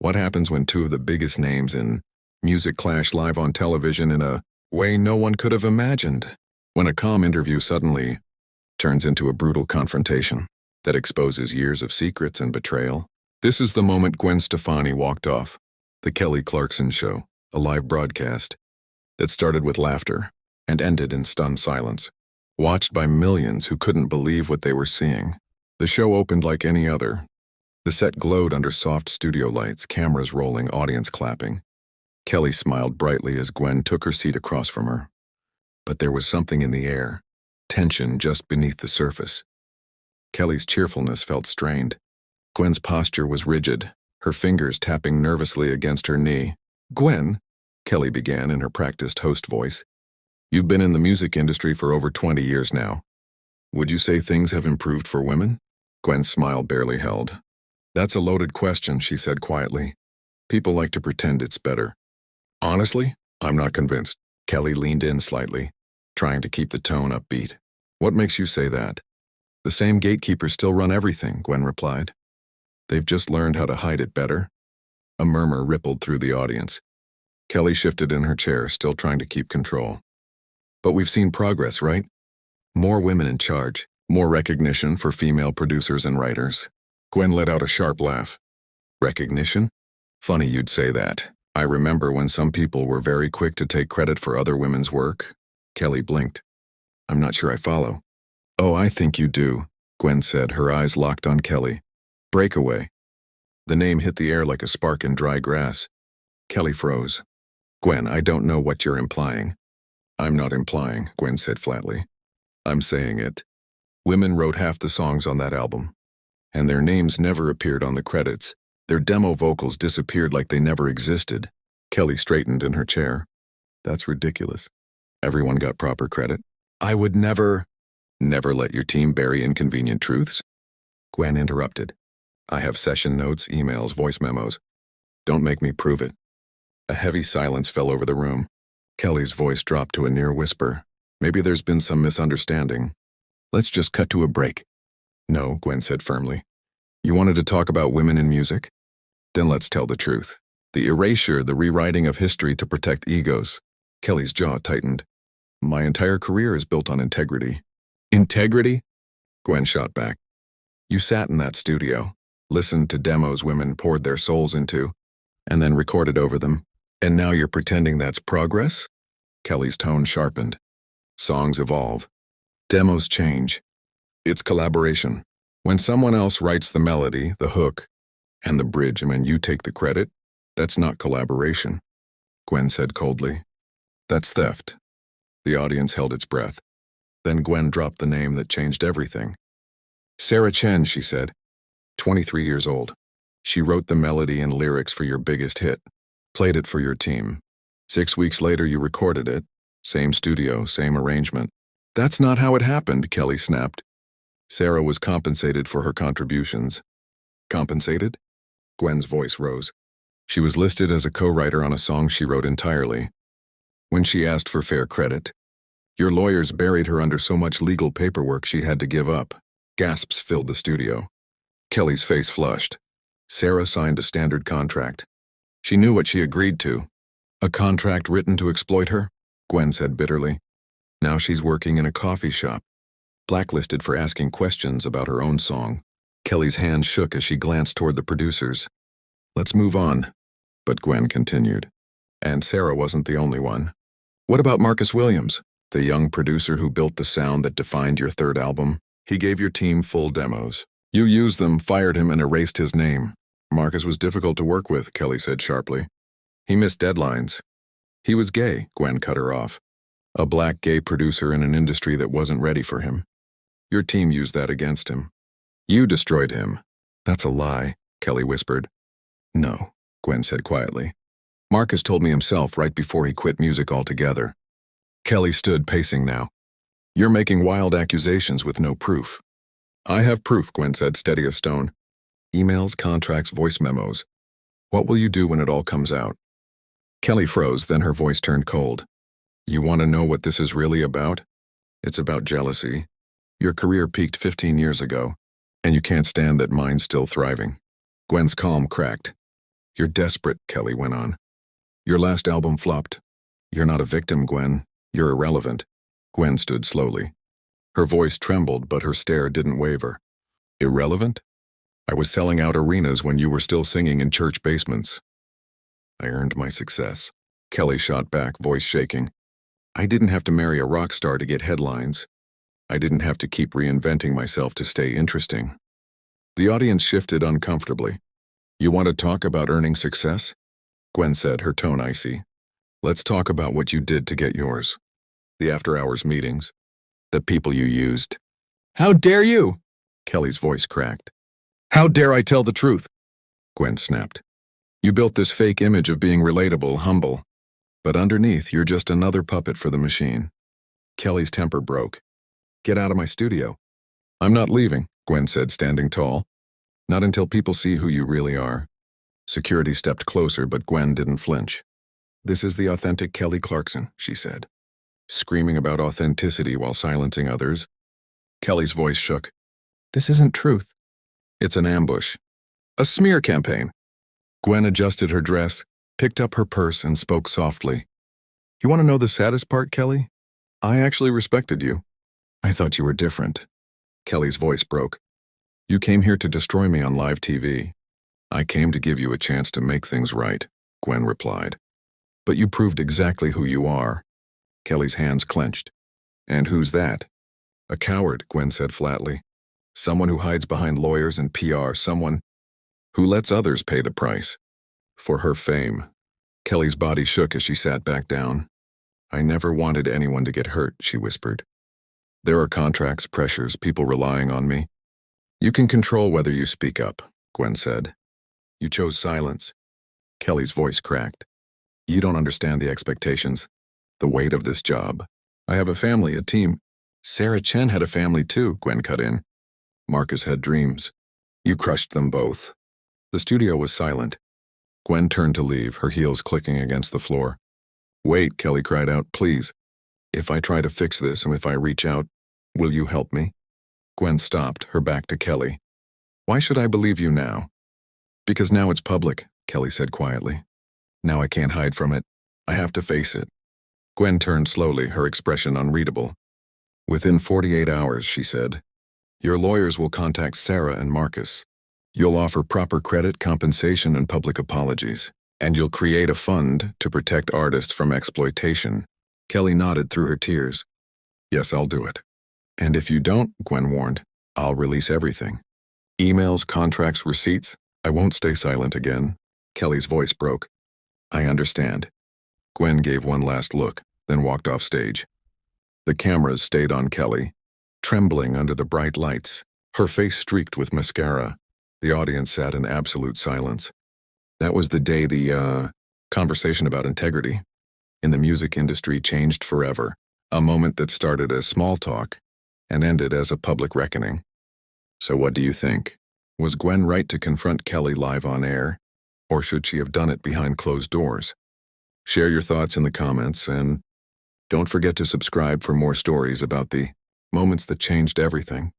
What happens when two of the biggest names in music clash live on television in a way no one could have imagined? When a calm interview suddenly turns into a brutal confrontation that exposes years of secrets and betrayal. This is the moment Gwen Stefani walked off the Kelly Clarkson Show, a live broadcast that started with laughter and ended in stunned silence, watched by millions who couldn't believe what they were seeing. The show opened like any other. The set glowed under soft studio lights, cameras rolling, audience clapping. Kelly smiled brightly as Gwen took her seat across from her. But there was something in the air, tension just beneath the surface. Kelly's cheerfulness felt strained. Gwen's posture was rigid, her fingers tapping nervously against her knee. "Gwen," Kelly began in her practiced host voice, "you've been in the music industry for over 20 years now. Would you say things have improved for women?" Gwen's smile barely held. "That's a loaded question," she said quietly. "People like to pretend it's better." "Honestly, I'm not convinced." Kelly leaned in slightly, trying to keep the tone upbeat. "What makes you say that?" "The same gatekeepers still run everything," Gwen replied. "They've just learned how to hide it better." A murmur rippled through the audience. Kelly shifted in her chair, still trying to keep control. "But we've seen progress, right? More women in charge, more recognition for female producers and writers." Gwen let out a sharp laugh. "Recognition? Funny you'd say that. I remember when some people were very quick to take credit for other women's work." Kelly blinked. "I'm not sure I follow." "Oh, I think you do," Gwen said, her eyes locked on Kelly. "Breakaway." The name hit the air like a spark in dry grass. Kelly froze. "Gwen, I don't know what you're implying." "I'm not implying," Gwen said flatly. "I'm saying it. Women wrote half the songs on that album, and their names never appeared on the credits. Their demo vocals disappeared like they never existed." Kelly straightened in her chair. "That's ridiculous. Everyone got proper credit." "I would never—" "Never let your team bury inconvenient truths?" Gwen interrupted. "I have session notes, emails, voice memos. Don't make me prove it." A heavy silence fell over the room. Kelly's voice dropped to a near whisper. "Maybe there's been some misunderstanding. Let's just cut to a break." "No," Gwen said firmly. "You wanted to talk about women in music? Then let's tell the truth. The erasure, the rewriting of history to protect egos." Kelly's jaw tightened. "My entire career is built on integrity." "Integrity?" Gwen shot back. "You sat in that studio, listened to demos women poured their souls into, and then recorded over them. And now you're pretending that's progress?" Kelly's tone sharpened. "Songs evolve. Demos change. It's collaboration. When someone else writes the melody, the hook, and the bridge, and when you take the credit, that's not collaboration," Gwen said coldly. "That's theft." The audience held its breath. Then Gwen dropped the name that changed everything. "Sarah Chen," she said, 23 years old. "She wrote the melody and lyrics for your biggest hit, played it for your team. 6 weeks later you recorded it, same studio, same arrangement." "That's not how it happened," Kelly snapped. "Sarah was compensated for her contributions." "Compensated?" Gwen's voice rose. "She was listed as a co-writer on a song she wrote entirely. When she asked for fair credit, your lawyers buried her under so much legal paperwork she had to give up." Gasps filled the studio. Kelly's face flushed. "Sarah signed a standard contract. She knew what she agreed to." "A contract written to exploit her?" Gwen said bitterly. "Now she's working in a coffee shop, blacklisted for asking questions about her own song." Kelly's hand shook as she glanced toward the producers. "Let's move on." But Gwen continued. "And Sarah wasn't the only one. What about Marcus Williams, the young producer who built the sound that defined your third album? He gave your team full demos. You used them, fired him, and erased his name." "Marcus was difficult to work with," Kelly said sharply. "He missed deadlines." "He was gay," Gwen cut her off. "A black gay producer in an industry that wasn't ready for him. Your team used that against him. You destroyed him." "That's a lie," Kelly whispered. "No," Gwen said quietly. "Marcus told me himself right before he quit music altogether." Kelly stood pacing now. "You're making wild accusations with no proof." "I have proof," Gwen said, steady as stone. "Emails, contracts, voice memos. What will you do when it all comes out?" Kelly froze, then her voice turned cold. "You want to know what this is really about? It's about jealousy. Your career peaked 15 years ago, and you can't stand that mine's still thriving." Gwen's calm cracked. You're desperate, Kelly went on. Your last album flopped. You're not a victim, Gwen. You're irrelevant. Gwen stood slowly. Her voice trembled, but her stare didn't waver. Irrelevant? I was selling out arenas when you were still singing in church basements. I earned my success. Kelly shot back, voice shaking. I didn't have to marry a rock star to get headlines. I didn't have to keep reinventing myself to stay interesting. The audience shifted uncomfortably. You want to talk about earning success? Gwen said, her tone icy. Let's talk about what you did to get yours. The after-hours meetings. The people you used. How dare you? Kelly's voice cracked. How dare I tell the truth? Gwen snapped. You built this fake image of being relatable, humble. But underneath, you're just another puppet for the machine. Kelly's temper broke. Get out of my studio. I'm not leaving, Gwen said, standing tall. Not until people see who you really are. Security stepped closer, but Gwen didn't flinch. This is the authentic Kelly Clarkson, she said, screaming about authenticity while silencing others. Kelly's voice shook. This isn't truth. It's an ambush. A smear campaign. Gwen adjusted her dress, picked up her purse, and spoke softly. You want to know the saddest part, Kelly? I actually respected you. I thought you were different. Kelly's voice broke. You came here to destroy me on live TV. I came to give you a chance to make things right, Gwen replied. But you proved exactly who you are. Kelly's hands clenched. And who's that? A coward, Gwen said flatly. Someone who hides behind lawyers and PR, someone who lets others pay the price. For her fame. Kelly's body shook as she sat back down. I never wanted anyone to get hurt, she whispered. There are contracts, pressures, people relying on me. You can control whether you speak up, Gwen said. You chose silence. Kelly's voice cracked. You don't understand the expectations, the weight of this job. I have a family, a team. Sarah Chen had a family too, Gwen cut in. Marcus had dreams. You crushed them both. The studio was silent. Gwen turned to leave, her heels clicking against the floor. Wait, Kelly cried out, please. If I try to fix this and if I reach out, will you help me? Gwen stopped, her back to Kelly. Why should I believe you now? Because now it's public, Kelly said quietly. Now I can't hide from it. I have to face it. Gwen turned slowly, her expression unreadable. Within 48 hours, she said. Your lawyers will contact Sarah and Marcus. You'll offer proper credit, compensation, and public apologies. And you'll create a fund to protect artists from exploitation. Kelly nodded through her tears. Yes, I'll do it. And if you don't, Gwen warned, I'll release everything. Emails, contracts, receipts. I won't stay silent again. Kelly's voice broke. I understand. Gwen gave one last look, then walked off stage. The cameras stayed on Kelly, trembling under the bright lights, her face streaked with mascara. The audience sat in absolute silence. That was the day the conversation about integrity in the music industry changed forever, a moment that started as small talk and ended as a public reckoning. So what do you think? Was Gwen right to confront Kelly live on air, or should she have done it behind closed doors? Share your thoughts in the comments, and don't forget to subscribe for more stories about the moments that changed everything.